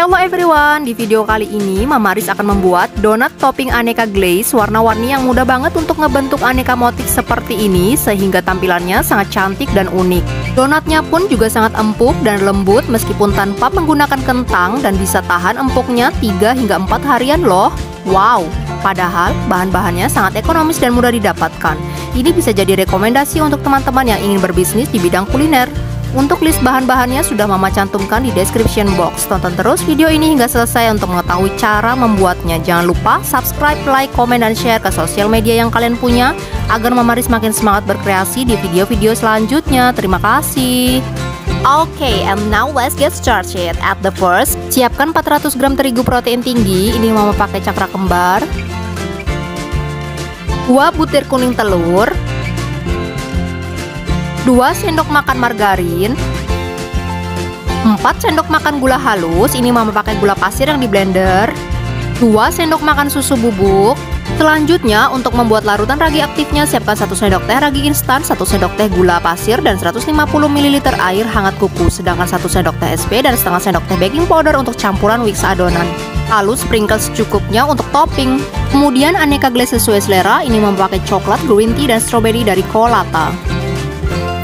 Hello everyone, di video kali ini Mama Riz akan membuat donat topping aneka glaze warna-warni yang mudah banget untuk ngebentuk aneka motif seperti ini sehingga tampilannya sangat cantik dan unik. Donatnya pun juga sangat empuk dan lembut meskipun tanpa menggunakan kentang dan bisa tahan empuknya 3 hingga 4 harian loh. Wow, padahal bahan-bahannya sangat ekonomis dan mudah didapatkan. Ini bisa jadi rekomendasi untuk teman-teman yang ingin berbisnis di bidang kuliner. Untuk list bahan-bahannya sudah Mama cantumkan di description box. Tonton terus video ini hingga selesai untuk mengetahui cara membuatnya. Jangan lupa subscribe, like, komen, dan share ke sosial media yang kalian punya agar Mama Riz makin semangat berkreasi di video-video selanjutnya. Terima kasih. Oke, and now let's get started. At the first, siapkan 400 gram terigu protein tinggi. Ini Mama pakai cakra kembar. 2 butir kuning telur, 2 sendok makan margarin, 4 sendok makan gula halus, ini Mama pakai gula pasir yang di blender, 2 sendok makan susu bubuk. Selanjutnya untuk membuat larutan ragi aktifnya siapkan 1 sendok teh ragi instan, 1 sendok teh gula pasir, dan 150 ml air hangat kukus, sedangkan 1 sendok teh SP dan setengah sendok teh baking powder untuk campuran mix adonan. Lalu sprinkle secukupnya untuk topping. Kemudian aneka glaze sesuai selera, ini memakai coklat, green tea, dan strawberry dari Colata.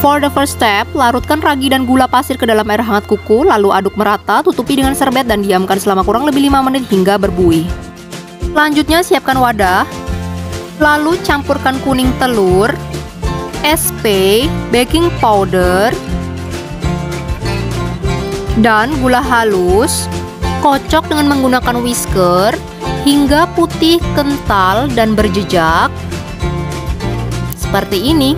For the first step, larutkan ragi dan gula pasir ke dalam air hangat kuku, lalu aduk merata, tutupi dengan serbet dan diamkan selama kurang lebih 5 menit hingga berbuih. Selanjutnya siapkan wadah, lalu campurkan kuning telur, SP, baking powder, dan gula halus. Kocok dengan menggunakan whisker hingga putih kental dan berjejak seperti ini.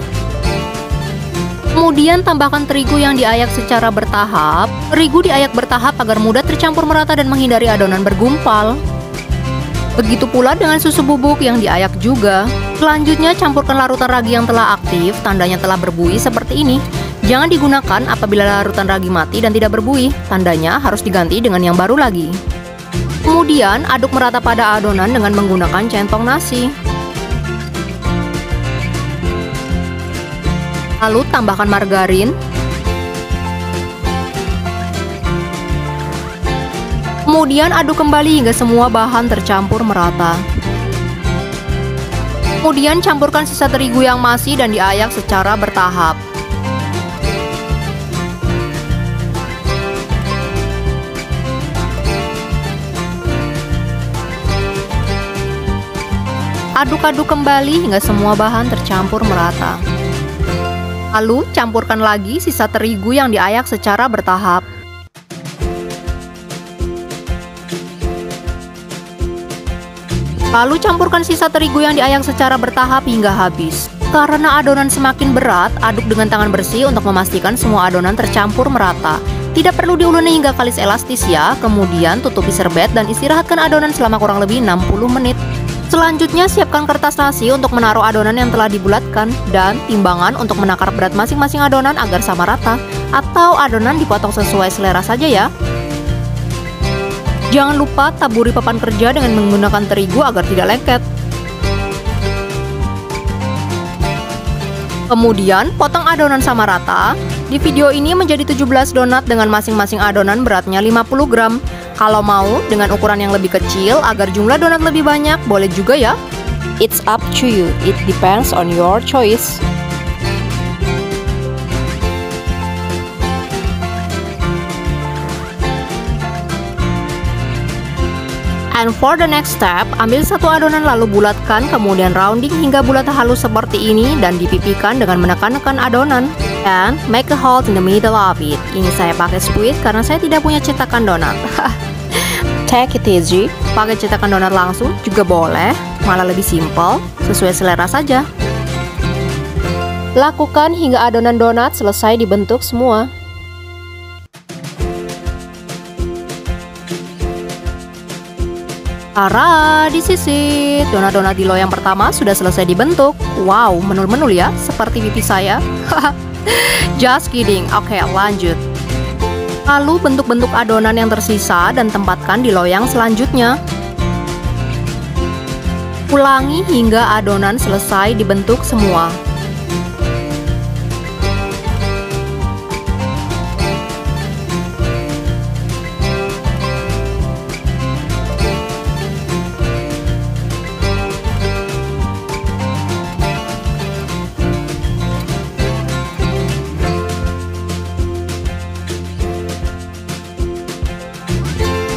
Kemudian tambahkan terigu yang diayak secara bertahap. Terigu diayak bertahap agar mudah tercampur merata dan menghindari adonan bergumpal. Begitu pula dengan susu bubuk yang diayak juga. Selanjutnya campurkan larutan ragi yang telah aktif, tandanya telah berbuih seperti ini. Jangan digunakan apabila larutan ragi mati dan tidak berbuih, tandanya harus diganti dengan yang baru lagi. Kemudian aduk merata pada adonan dengan menggunakan centong nasi. Lalu tambahkan margarin. Kemudian aduk kembali hingga semua bahan tercampur merata. Kemudian campurkan sisa terigu yang masih dan diayak secara bertahap. Aduk-aduk kembali hingga semua bahan tercampur merata. Lalu campurkan lagi sisa terigu yang diayak secara bertahap. Lalu campurkan sisa terigu yang diayak secara bertahap hingga habis. Karena adonan semakin berat, aduk dengan tangan bersih untuk memastikan semua adonan tercampur merata. Tidak perlu diuleni hingga kalis elastis ya. Kemudian tutupi serbet dan istirahatkan adonan selama kurang lebih 60 menit. Selanjutnya siapkan kertas nasi untuk menaruh adonan yang telah dibulatkan dan timbangan untuk menakar berat masing-masing adonan agar sama rata, atau adonan dipotong sesuai selera saja ya. Jangan lupa taburi papan kerja dengan menggunakan terigu agar tidak lengket. Kemudian potong adonan sama rata. Di video ini menjadi 17 donat dengan masing-masing adonan beratnya 50 gram. Kalau mau dengan ukuran yang lebih kecil agar jumlah donat lebih banyak, boleh juga ya. It's up to you, it depends on your choice. And for the next step, ambil satu adonan lalu bulatkan, kemudian rounding hingga bulat halus seperti ini dan dipipikan dengan menekan-nekan adonan. And make a hole in the middle of it. Ini saya pakai squid karena saya tidak punya cetakan donat. Take it easy, pakai cetakan donat langsung juga boleh, malah lebih simple, sesuai selera saja. Lakukan hingga adonan donat selesai dibentuk semua. Tara, disisit. Donat-donat di loyang pertama sudah selesai dibentuk. Wow, menul-menul ya, seperti pipi saya. Just kidding. Oke, lanjut. Lalu bentuk-bentuk adonan yang tersisa dan tempatkan di loyang selanjutnya. Ulangi hingga adonan selesai dibentuk semua.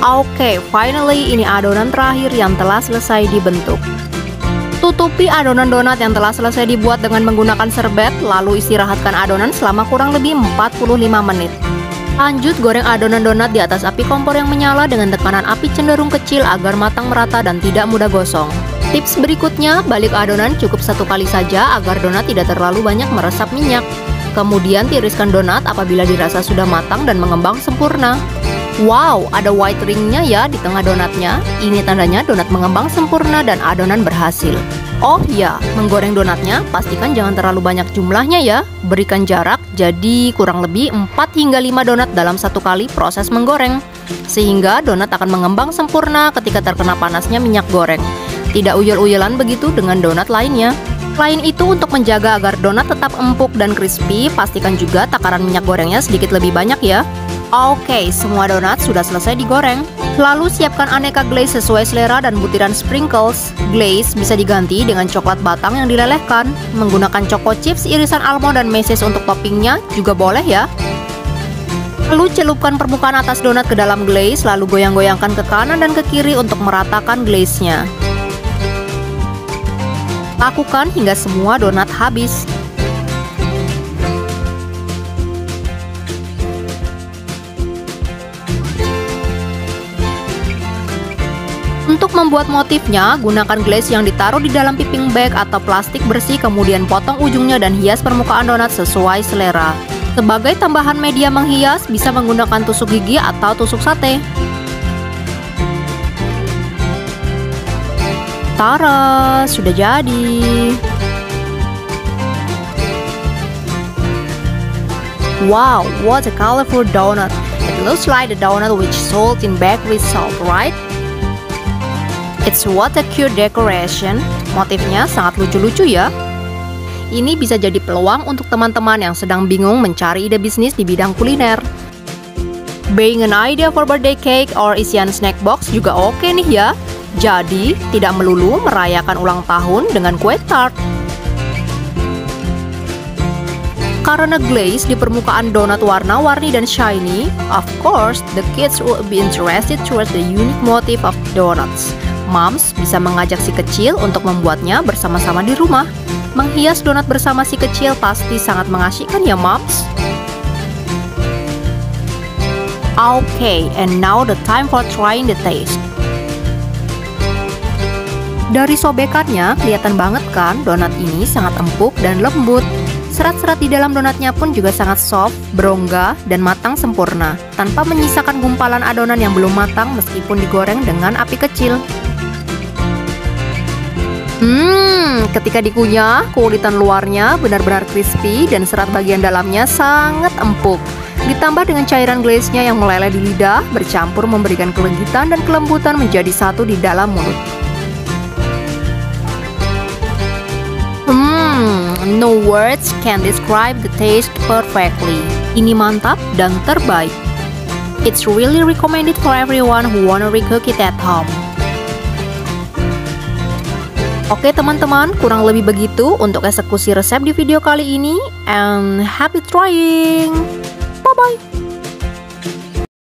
Oke, finally ini adonan terakhir yang telah selesai dibentuk. Tutupi adonan donat yang telah selesai dibuat dengan menggunakan serbet, lalu istirahatkan adonan selama kurang lebih 45 menit. Lanjut goreng adonan donat di atas api kompor yang menyala dengan tekanan api cenderung kecil agar matang merata dan tidak mudah gosong. Tips berikutnya, balik adonan cukup 1 kali saja agar donat tidak terlalu banyak meresap minyak. Kemudian tiriskan donat apabila dirasa sudah matang dan mengembang sempurna. Wow, ada white ringnya ya di tengah donatnya. Ini tandanya donat mengembang sempurna dan adonan berhasil. Oh ya, menggoreng donatnya pastikan jangan terlalu banyak jumlahnya ya. Berikan jarak, jadi kurang lebih 4 hingga 5 donat dalam 1 kali proses menggoreng. Sehingga donat akan mengembang sempurna ketika terkena panasnya minyak goreng. Tidak uyel-uyelan begitu dengan donat lainnya. Selain itu, untuk menjaga agar donat tetap empuk dan crispy, pastikan juga takaran minyak gorengnya sedikit lebih banyak ya. Oke, semua donat sudah selesai digoreng. Lalu siapkan aneka glaze sesuai selera dan butiran sprinkles. Glaze bisa diganti dengan coklat batang yang dilelehkan. Menggunakan choco chips, irisan almond dan meses untuk toppingnya juga boleh ya. Lalu celupkan permukaan atas donat ke dalam glaze, lalu goyang-goyangkan ke kanan dan ke kiri untuk meratakan glaze-nya. Lakukan hingga semua donat habis. Untuk membuat motifnya, gunakan glaze yang ditaruh di dalam piping bag atau plastik bersih, kemudian potong ujungnya dan hias permukaan donat sesuai selera. Sebagai tambahan media menghias, bisa menggunakan tusuk gigi atau tusuk sate. Tara, sudah jadi. Wow, what a colorful donut. It looks like the donut which sold in bag with salt, right? It's what a cute decoration. Motifnya sangat lucu-lucu ya. Ini bisa jadi peluang untuk teman-teman yang sedang bingung mencari ide bisnis di bidang kuliner. Being an idea for birthday cake or isian snack box juga oke nih ya. Jadi, tidak melulu merayakan ulang tahun dengan kue tart. Karena glaze di permukaan donat warna-warni dan shiny, of course, the kids will be interested towards the unique motif of donuts. Moms bisa mengajak si kecil untuk membuatnya bersama-sama di rumah. Menghias donat bersama si kecil pasti sangat mengasyikkan ya, Moms. Okay, and now the time for trying the taste. Dari sobekannya, kelihatan banget kan donat ini sangat empuk dan lembut. Serat-serat di dalam donatnya pun juga sangat soft, berongga, dan matang sempurna, tanpa menyisakan gumpalan adonan yang belum matang meskipun digoreng dengan api kecil. Ketika dikunyah, kulitan luarnya benar-benar crispy dan serat bagian dalamnya sangat empuk. Ditambah dengan cairan glaze-nya yang meleleh di lidah, bercampur memberikan kelembutan dan kelembutan menjadi satu di dalam mulut. No words can describe the taste perfectly. Ini mantap dan terbaik. It's really recommended for everyone who wanna recook it at home. Oke teman-teman, kurang lebih begitu untuk eksekusi resep di video kali ini. And happy trying! Bye-bye!